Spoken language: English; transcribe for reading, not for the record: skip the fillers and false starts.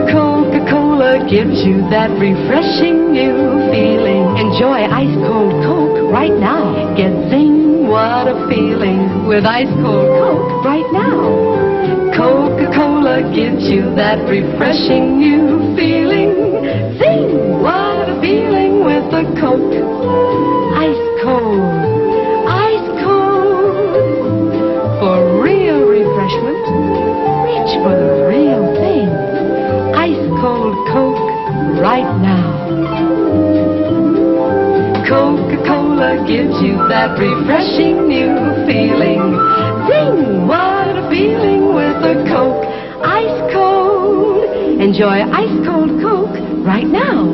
Coca-Cola gives you that refreshing new feeling. Enjoy ice-cold Coke right now. Get zing, what a feeling with ice-cold Coke right now. Coca-Cola gives you that refreshing new feeling. Zing, what a feeling with a Coke. Ice-cold, ice-cold. For real refreshment, reach for the real thing. Ice-cold Coke right now. Coca-Cola gives you that refreshing new feeling. Zing, what a feeling with a Coke. Ice-cold. Enjoy ice-cold Coke right now.